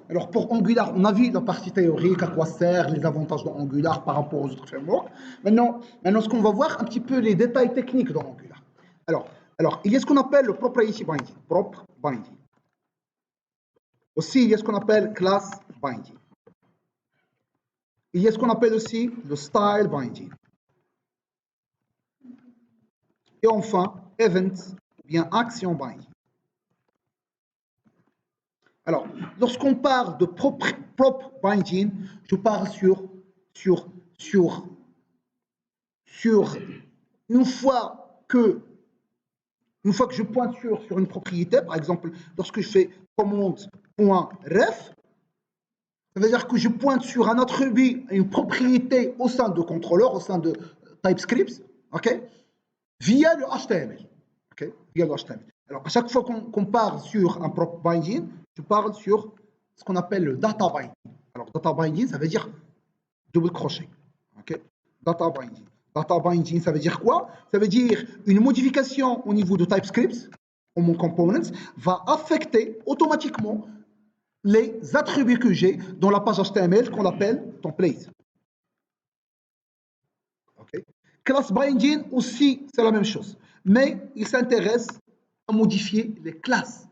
Alors pour Angular, on a vu la partie théorique, à quoi sert, les avantages de Angular par rapport aux autres frameworks. Maintenant, ce qu'on va voir, un petit peu les détails techniques dans Angular. Alors, il y a ce qu'on appelle le propriety binding. Propre binding. Aussi, il y a ce qu'on appelle class binding. Il y a ce qu'on appelle aussi le style binding. Et enfin, event, ou bien action binding. Alors, lorsqu'on parle de propre binding, je parle sur une fois que je pointe sur une propriété, par exemple, lorsque je fais commande.ref, ça veut dire que je pointe sur un attribut, une propriété au sein de contrôleur, au sein de TypeScript, ok, via le HTML. Okay, via le HTML. Alors, à chaque fois qu'on parle sur un propre binding, je parle sur ce qu'on appelle le data binding. Alors, data binding, ça veut dire double crochet. Okay, data binding. Data binding, ça veut dire quoi? Ça veut dire une modification au niveau de TypeScript, ou mon components, va affecter automatiquement les attributs que j'ai dans la page HTML qu'on appelle template. Okay. Class binding aussi, c'est la même chose. Mais il s'intéresse à modifier les classes.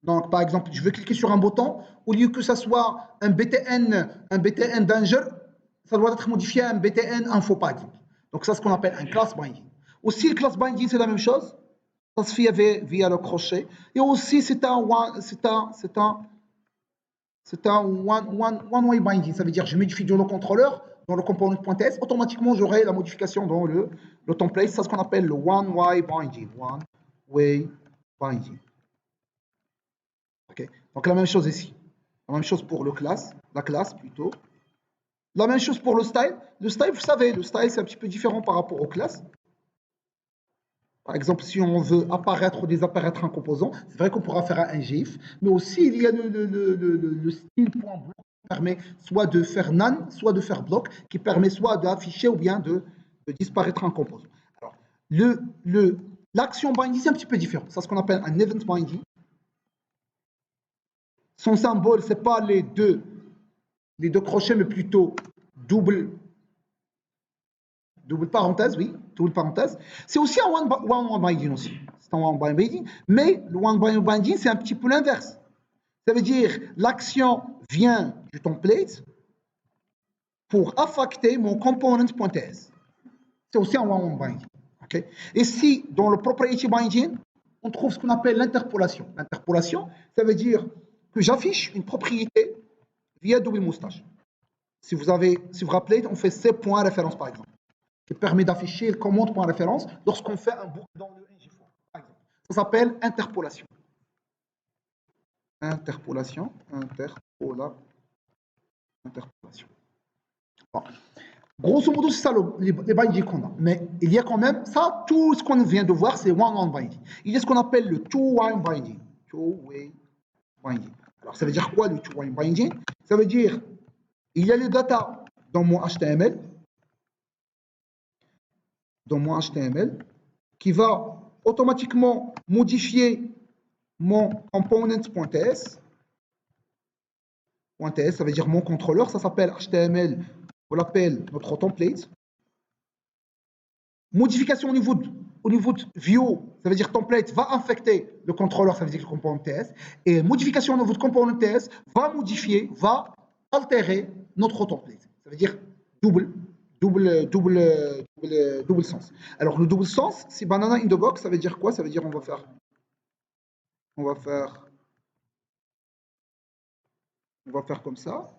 Donc, par exemple, je veux cliquer sur un bouton, au lieu que ça soit un BTN danger, ça doit être modifié à un BTN info, par exemple. Donc, ça, c'est ce qu'on appelle un class binding. Aussi, le class binding, c'est la même chose. Ça se fait via le crochet. Et aussi, c'est un one-way binding. Ça veut dire que je modifie dans le contrôleur, dans le component.s, automatiquement, j'aurai la modification dans le template. C'est ce qu'on appelle le one-way binding. One-way binding. Okay. Donc, la même chose ici. La même chose pour la classe plutôt. La même chose pour le style. Le style, vous savez, le style, c'est un petit peu différent par rapport aux classes. Par exemple, si on veut apparaître ou désapparaître un composant, c'est vrai qu'on pourra faire un GIF, mais aussi il y a le style point bloc qui permet soit de faire none, soit de faire bloc, qui permet soit d'afficher ou bien de disparaître un composant. Alors, l'action binding, c'est un petit peu différent. C'est ce qu'on appelle un event binding. Son symbole, ce n'est pas les deux crochets, mais plutôt double parenthèse, oui, double parenthèse. C'est aussi un one binding aussi. C'est un one binding, mais le one binding, c'est un petit peu l'inverse. Ça veut dire l'action vient du template pour affecter mon component.ts. C'est aussi un one binding. Okay? Et si, dans le propriety binding, on trouve ce qu'on appelle l'interpolation. L'interpolation, ça veut dire que j'affiche une propriété via double moustache. Si vous vous rappelez, on fait C.référence par exemple, qui permet d'afficher le commande.référence lorsqu'on fait un boucle dans le ngFor, par exemple. Ça s'appelle interpolation. Interpolation. Bon. Grosso modo, c'est ça les bindings qu'on a. Mais il y a quand même, ça, tout ce qu'on vient de voir, c'est one-on binding. Il y a ce qu'on appelle le two-way binding. Two-way binding. Alors, ça veut dire quoi le two-way binding? Ça veut dire, il y a les data dans mon HTML, qui va automatiquement modifier mon component.ts. Ça veut dire mon contrôleur, ça s'appelle HTML, on l'appelle notre template. Modification au niveau de view, ça veut dire template, va infecter le contrôleur, ça veut dire le component.ts. Et modification au niveau de component.ts va modifier, va altérer notre template. Ça veut dire double sens. Alors, le double sens, c'est banana in the box, ça veut dire quoi? Ça veut dire on va faire comme ça.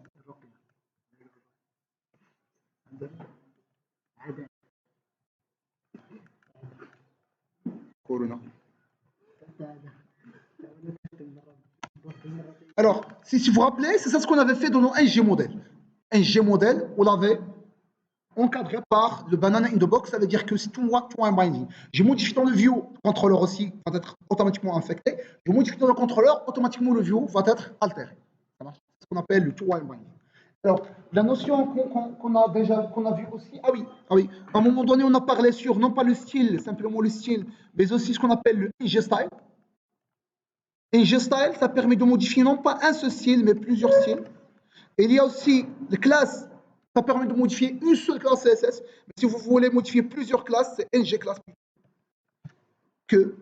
Corona. Alors, si vous vous rappelez, c'est ça ce qu'on avait fait dans nos ng modèles. ng modèle, on l'avait encadré par le banana in the box, ça veut dire que c'est tout un binding. Je modifie dans le view, le contrôleur aussi va être automatiquement infecté. Je modifie dans le contrôleur, automatiquement le view va être altéré. Ça marche. C'est ce qu'on appelle le two-way binding. Alors, la notion qu'on a vu aussi, ah oui, à un moment donné, on a parlé sur, non pas le style, simplement le style, mais aussi ce qu'on appelle le ng style. ngStyle, ça permet de modifier non pas un seul style, mais plusieurs styles. Et il y a aussi les classes, ça permet de modifier une seule classe CSS. Mais si vous voulez modifier plusieurs classes, c'est ngClass que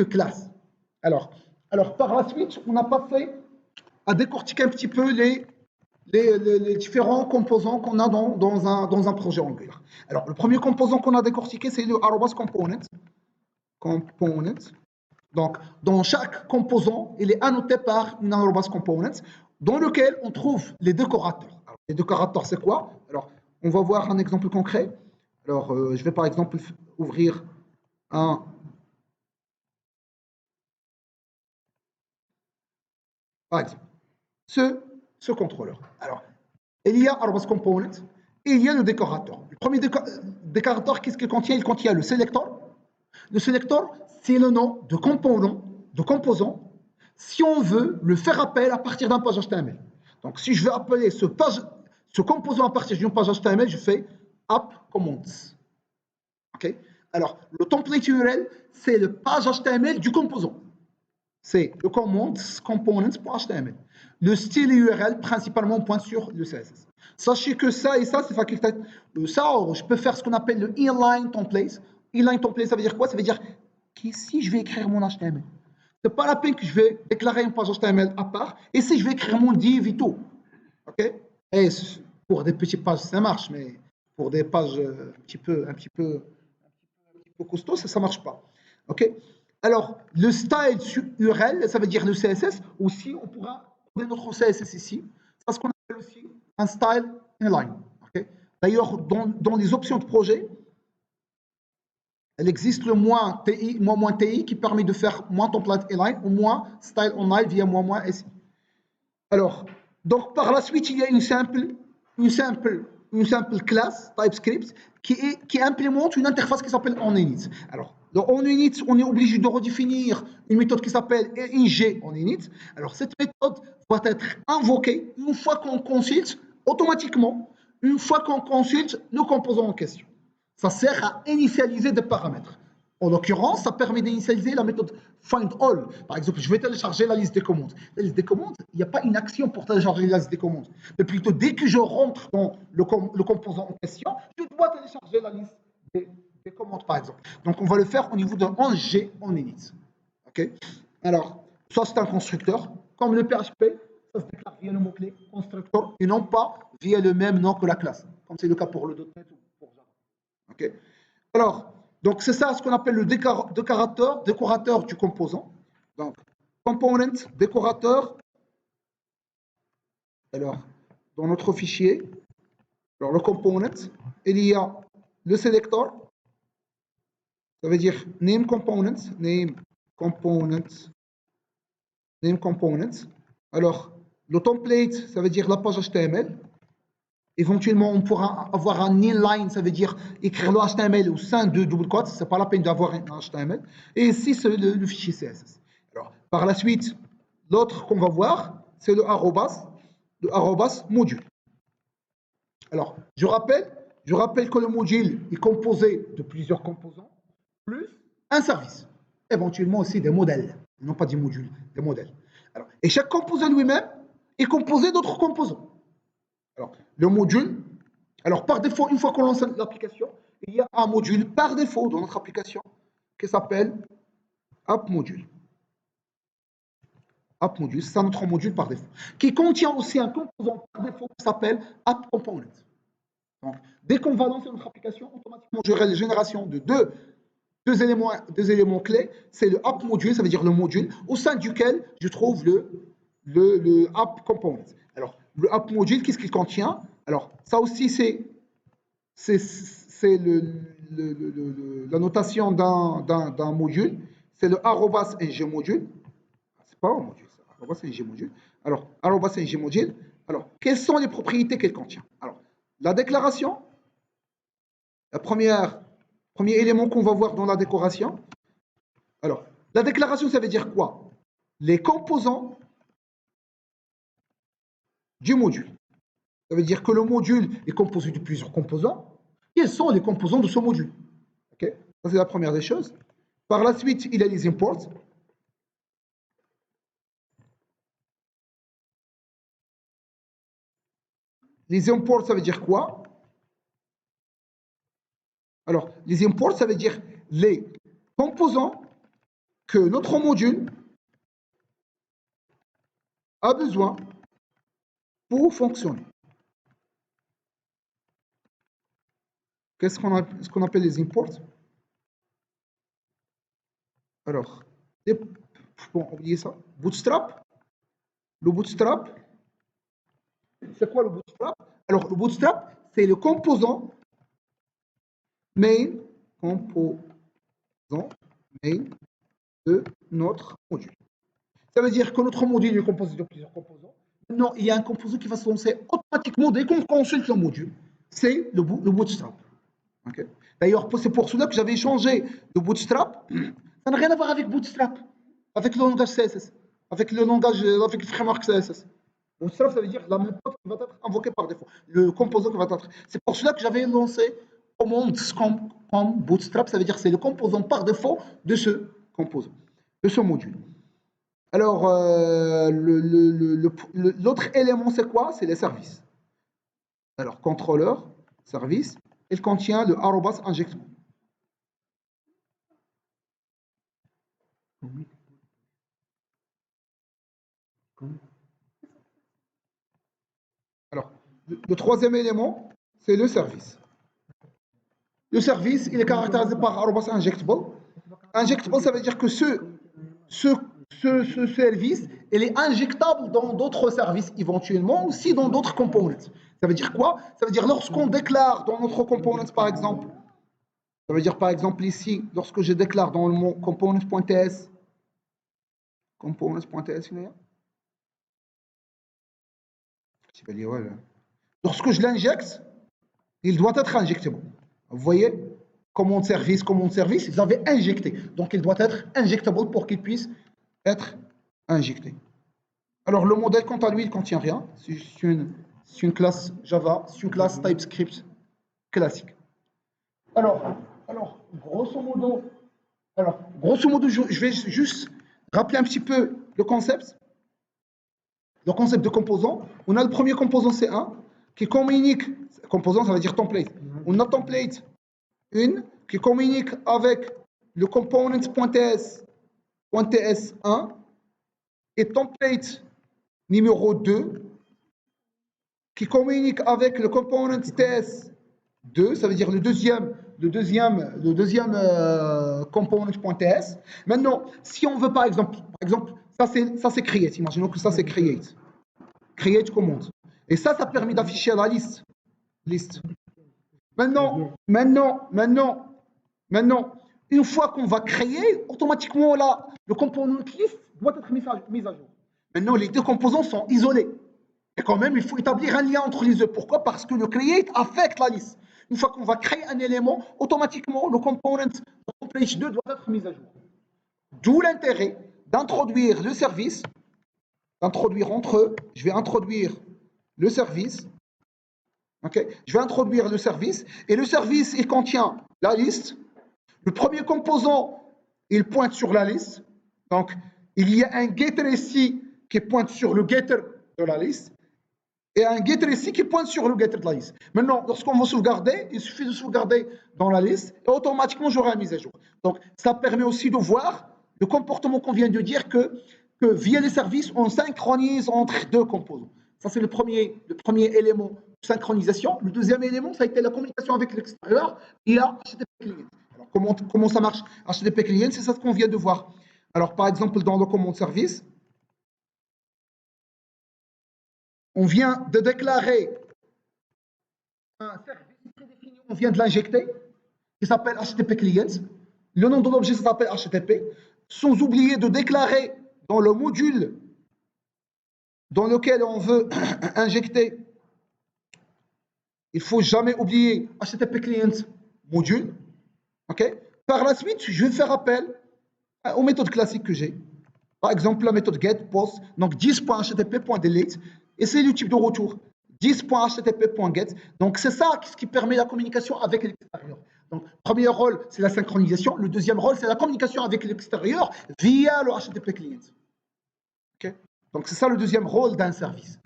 classe. Alors, par la suite, on a passé à décortiquer un petit peu les différents composants qu'on a dans un projet Angular. Alors, le premier composant qu'on a décortiqué, c'est le arrobas component. Donc, dans chaque composant, il est annoté par une arrobas component, dans lequel on trouve les décorateurs. Alors, les décorateurs, c'est quoi? Alors, on va voir un exemple concret. Alors, je vais par exemple ouvrir un. Par exemple, ce contrôleur. Alors, il y a arrobas component et il y a le décorateur. Le premier décorateur, qu'est-ce qu'il contient? Il contient le selector. Le selector, c'est le nom de composant, si on veut le faire appel à partir d'un page HTML. Donc, si je veux appeler ce composant à partir d'une page HTML, je fais app commands. Okay? Alors, le template URL, c'est le page HTML du composant. C'est le components.html. Le style URL, principalement, pointe sur le CSS. Sachez que ça et ça, c'est facultatif. Ça, je peux faire ce qu'on appelle le inline template. Inline template, ça veut dire quoi? Ça veut dire qu'ici, je vais écrire mon HTML. Ce n'est pas la peine que je vais déclarer une page HTML à part. Et si je vais écrire mon div et tout. OK? Et pour des petites pages, ça marche, mais pour des pages un petit peu costauds, ça ne marche pas. OK? Alors, le style URL, ça veut dire le CSS. Aussi, on pourra trouver notre CSS ici. C'est ce qu'on appelle aussi un style inline. Okay? D'ailleurs, dans les options de projet, il existe le -TI qui permet de faire -template inline ou -style online via -SI. Alors, donc par la suite, il y a une simple classe TypeScript qui implémente une interface qui s'appelle onInit. Alors, dans onInit, on est obligé de redéfinir une méthode qui s'appelle ingOnInit. Alors, cette méthode va être invoquée une fois qu'on consulte automatiquement, une fois qu'on consulte nos composants en question. Ça sert à initialiser des paramètres. En l'occurrence, ça permet d'initialiser la méthode findAll. Par exemple, je vais télécharger la liste des commandes. La liste des commandes, il n'y a pas une action pour télécharger la liste des commandes. Mais plutôt, dès que je rentre dans le composant en question, je dois télécharger la liste des commandes, par exemple. Donc, on va le faire au niveau de onInit. OK? Alors, ça, c'est un constructeur. Comme le PHP, ça se déclare via le mot-clé constructeur et non pas via le même nom que la classe, comme c'est le cas pour le .NET ou pour Java. OK? Alors, donc c'est ça ce qu'on appelle le décorateur du composant. Donc, component, décorateur. Alors, dans notre fichier, alors le component, il y a le selector. Ça veut dire name component. Alors, le template, ça veut dire la page HTML. Éventuellement, on pourra avoir un inline, ça veut dire écrire le HTML au sein de double quotes, ce n'est pas la peine d'avoir un HTML. Et ici, c'est le fichier CSS. Alors, par la suite, l'autre qu'on va voir, c'est le arrobas module. Alors, je rappelle que le module est composé de plusieurs composants, plus un service. Éventuellement aussi des modèles, non pas des modules, des modèles. Alors, et chaque composant lui-même est composé d'autres composants. Alors, le module, alors par défaut, une fois qu'on lance l'application, il y a un module par défaut dans notre application qui s'appelle AppModule. AppModule, c'est notre module par défaut, qui contient aussi un composant par défaut qui s'appelle AppComponent. Donc, dès qu'on va lancer notre application, automatiquement, j'aurai la génération de deux éléments clés. C'est le AppModule, ça veut dire le module, au sein duquel je trouve le AppComponent. Alors, le AppModule, qu'est-ce qu'il contient? Alors, ça aussi, c'est la notation d'un module. C'est le arrobas ngModule. C'est pas un module, c'est arrobas ngModule. Alors, arrobas ngModule. Alors, quelles sont les propriétés qu'elle contient? Alors, la déclaration, premier élément qu'on va voir dans la décoration. Alors, la déclaration, ça veut dire quoi? Les composants du module. Ça veut dire que le module est composé de plusieurs composants. Quels sont les composants de ce module? Okay. Ça, c'est la première des choses. Par la suite, il y a les imports. Les imports, ça veut dire quoi? Alors, les imports, ça veut dire les composants que notre module a besoin pour fonctionner. Qu'est-ce qu'on appelle les imports? Alors, bon, oubliez ça. Bootstrap. Le bootstrap, c'est quoi le bootstrap? Alors, le bootstrap, c'est le composant main de notre module. Ça veut dire que notre module est composé de plusieurs composants. Maintenant, il y a un composant qui va se lancer automatiquement dès qu'on consulte le module. C'est le bootstrap. Okay. D'ailleurs, c'est pour cela que j'avais changé le bootstrap. Ça n'a rien à voir avec bootstrap, avec le langage CSS, avec le framework CSS. Bootstrap, ça veut dire la méthode qui va être invoquée par défaut, le composant qui va être. C'est pour cela que j'avais lancé commande comme bootstrap, ça veut dire que c'est le composant par défaut de ce composant, de ce module. Alors, l'autre élément, c'est quoi? C'est les services. Alors, contrôleur, service, il contient le arrobas injectable. Alors, le troisième élément, c'est le service. Le service, il est caractérisé par arrobas injectable. Injectable, ça veut dire que ce service, il est injectable dans d'autres services éventuellement, aussi dans d'autres components. Ça veut dire quoi? Ça veut dire lorsqu'on déclare dans notre component, par exemple, ça veut dire par exemple ici, lorsque je déclare dans le mot component.ts, lorsque je l'injecte, il doit être injectable. Vous voyez, commande service, ils avaient injecté. Donc il doit être injectable pour qu'il puisse être injecté. Alors le modèle, quant à lui, il ne contient rien. C'est une classe Java, c'est une classe TypeScript classique. Alors, grosso modo, je vais juste rappeler un petit peu le concept. Le concept de composant. On a le premier composant C1 qui communique. Composant, ça veut dire template. On a template 1 qui communique avec le component.ts.ts1 et template numéro 2 qui communique avec le component TS2, ça veut dire le deuxième component.ts. Maintenant, si on veut par exemple ça c'est create, imaginons que ça c'est create commande. Et ça permet d'afficher la liste. Maintenant, une fois qu'on va créer, automatiquement là, le component list doit être mis à jour. Maintenant, les deux composants sont isolés. Et quand même, il faut établir un lien entre les deux. Pourquoi? Parce que le create affecte la liste. Une fois qu'on va créer un élément, automatiquement, le component template 2 doit être mis à jour. D'où l'intérêt d'introduire le service, je vais introduire le service. Okay. Je vais introduire le service, et le service, il contient la liste. Le premier composant, il pointe sur la liste. Donc, il y a un getter ici qui pointe sur le getter de la liste, et un getter ici qui pointe sur le getter de la liste. Maintenant, lorsqu'on va sauvegarder, il suffit de sauvegarder dans la liste, et automatiquement, j'aurai la mise à jour. Donc, ça permet aussi de voir le comportement qu'on vient de dire que via les services, on synchronise entre deux composants. Ça, c'est le premier élément de synchronisation. Le deuxième élément, ça a été la communication avec l'extérieur via HTTP client. Alors, comment ça marche HTTP client? C'est ça ce qu'on vient de voir. Alors, par exemple, dans le commande service, on vient de déclarer un service prédéfini, on vient de l'injecter, qui s'appelle HTTP client. Le nom de l'objet, ça s'appelle HTTP. Sans oublier de déclarer dans le module dans lequel on veut injecter, il ne faut jamais oublier HTTP client module. Okay. Par la suite, je vais faire appel aux méthodes classiques que j'ai. Par exemple, la méthode get, post, donc 10.http.delete, et c'est le type de retour. 10.http.get. Donc, c'est ça ce qui permet la communication avec l'extérieur. Donc, premier rôle, c'est la synchronisation. Le deuxième rôle, c'est la communication avec l'extérieur via le HTTP client. Okay. Donc, c'est ça le deuxième rôle d'un service.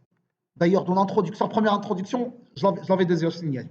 D'ailleurs, dans l'introduction, première introduction, je l'avais déjà signalé.